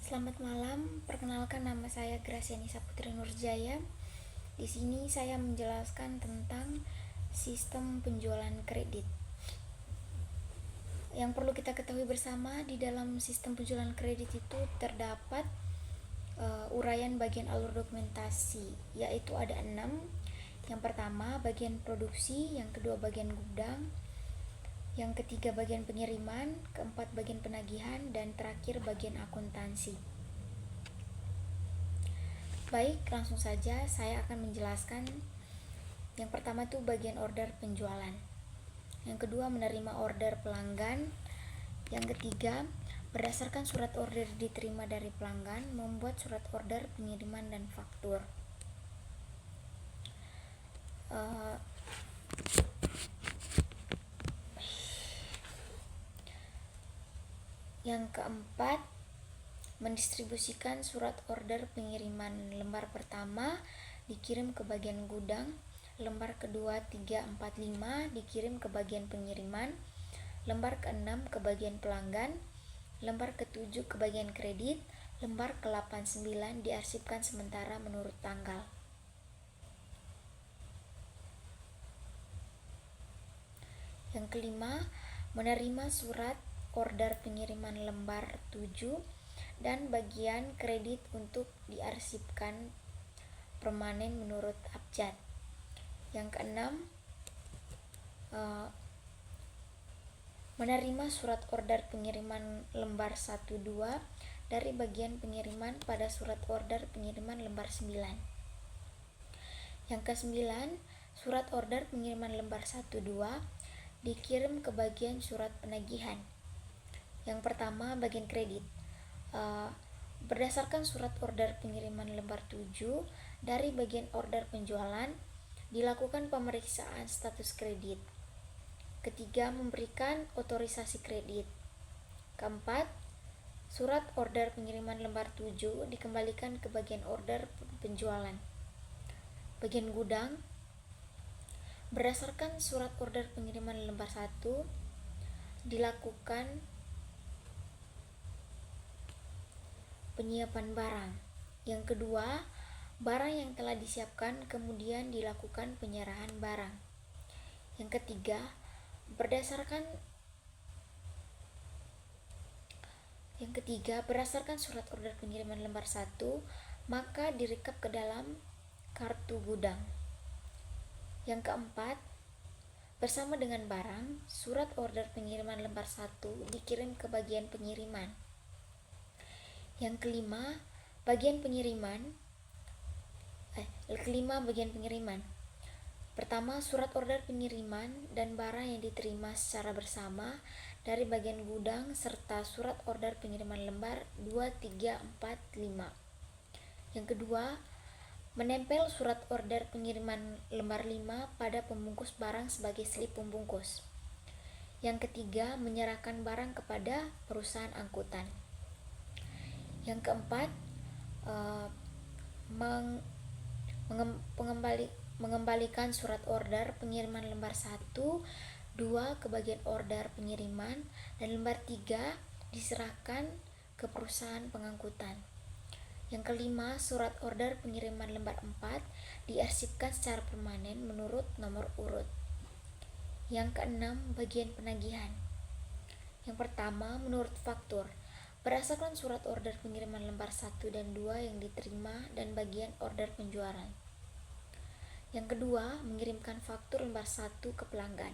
Selamat malam, perkenalkan nama saya Graciani Saputri Nurjaya. Di sini saya menjelaskan tentang sistem penjualan kredit. Yang perlu kita ketahui bersama, di dalam sistem penjualan kredit itu terdapat uraian bagian alur dokumentasi, yaitu ada 6. Yang pertama bagian produksi, yang kedua bagian gudang, yang ketiga bagian pengiriman, keempat bagian penagihan, dan terakhir bagian akuntansi. Baik, langsung saja saya akan menjelaskan. Yang pertama itu bagian order penjualan. Yang kedua menerima order pelanggan. Yang ketiga, berdasarkan surat order diterima dari pelanggan, membuat surat order pengiriman dan faktur. Yang keempat, mendistribusikan surat order pengiriman. Lembar pertama dikirim ke bagian gudang, lembar kedua 3, 4, 5 dikirim ke bagian pengiriman, lembar ke-6 ke bagian pelanggan, lembar ke-7 ke bagian kredit, lembar ke-8, 9 diarsipkan sementara menurut tanggal. Yang kelima, menerima surat order pengiriman lembar 7 dan bagian kredit untuk diarsipkan permanen menurut abjad. Yang keenam, menerima surat order pengiriman lembar 1, 2 dari bagian pengiriman pada surat order pengiriman lembar 9. Yang ke-9, surat order pengiriman lembar 1, 2 dikirim ke bagian surat penagihan. Yang pertama bagian kredit. Berdasarkan surat order pengiriman lembar 7 dari bagian order penjualan, dilakukan pemeriksaan status kredit. Ketiga, memberikan otorisasi kredit. Keempat, surat order pengiriman lembar 7 dikembalikan ke bagian order penjualan. Bagian gudang, berdasarkan surat order pengiriman lembar 1, dilakukan penyiapan barang. Yang kedua, barang yang telah disiapkan kemudian dilakukan penyerahan barang. Yang ketiga, berdasarkan surat order pengiriman lembar 1, maka direkap ke dalam kartu gudang. Yang keempat, bersama dengan barang, surat order pengiriman lembar 1 dikirim ke bagian pengiriman. Yang kelima, bagian pengiriman. Pertama, surat order pengiriman dan barang yang diterima secara bersama dari bagian gudang serta surat order pengiriman lembar 2, 3, 4, 5. Yang kedua, menempel surat order pengiriman lembar 5 pada pembungkus barang sebagai slip pembungkus. Yang ketiga, menyerahkan barang kepada perusahaan angkutan. Yang keempat, mengembalikan surat order pengiriman lembar 1, 2 ke bagian order pengiriman, dan lembar 3 diserahkan ke perusahaan pengangkutan. Yang kelima, surat order pengiriman lembar 4 diarsipkan secara permanen menurut nomor urut. Yang keenam, bagian penagihan. Yang pertama, menurut faktur. Berdasarkan surat order pengiriman lembar 1 dan 2 yang diterima dan bagian order penjualan. Yang kedua, mengirimkan faktur lembar 1 ke pelanggan.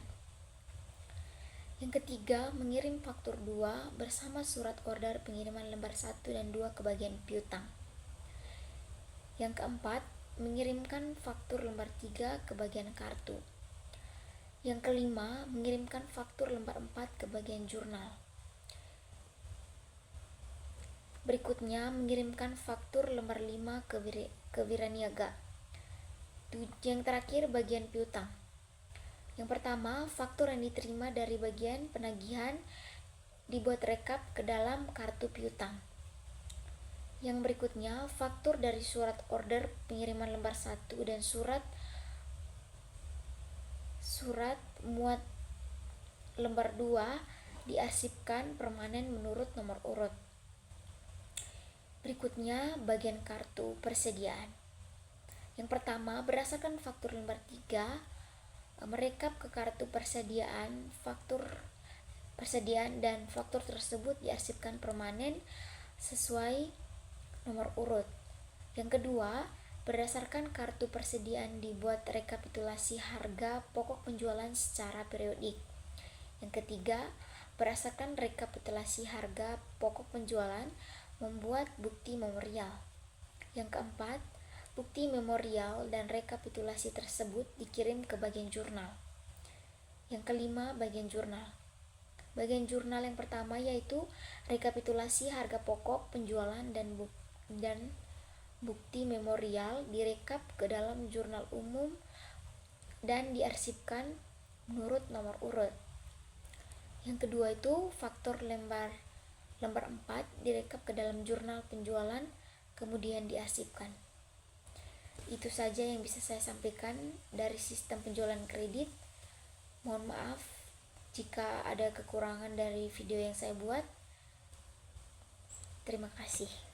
Yang ketiga, mengirim faktur 2 bersama surat order pengiriman lembar 1 dan 2 ke bagian piutang. Yang keempat, mengirimkan faktur lembar 3 ke bagian kartu. Yang kelima, mengirimkan faktur lembar 4 ke bagian jurnal. Berikutnya, mengirimkan faktur lembar 5 ke wiraniaga. Yang terakhir, bagian piutang. Yang pertama, faktur yang diterima dari bagian penagihan dibuat rekap ke dalam kartu piutang. Yang berikutnya, faktur dari surat order pengiriman lembar 1 dan surat muat lembar 2 diarsipkan permanen menurut nomor urut. Berikutnya bagian kartu persediaan. Yang pertama, berdasarkan faktur lembar 3, merekap ke kartu persediaan dan faktur tersebut diarsipkan permanen sesuai nomor urut. Yang kedua, berdasarkan kartu persediaan dibuat rekapitulasi harga pokok penjualan secara periodik. Yang ketiga, berdasarkan rekapitulasi harga pokok penjualan membuat bukti memorial. Yang keempat, bukti memorial dan rekapitulasi tersebut dikirim ke bagian jurnal. Yang kelima, bagian jurnal. Bagian jurnal yang pertama yaitu rekapitulasi harga pokok penjualan dan bukti memorial direkap ke dalam jurnal umum dan diarsipkan menurut nomor urut. Yang kedua itu faktur lembar 4 direkap ke dalam jurnal penjualan kemudian diarsipkan. Itu saja yang bisa saya sampaikan dari sistem penjualan kredit. Mohon maaf jika ada kekurangan dari video yang saya buat. Terima kasih.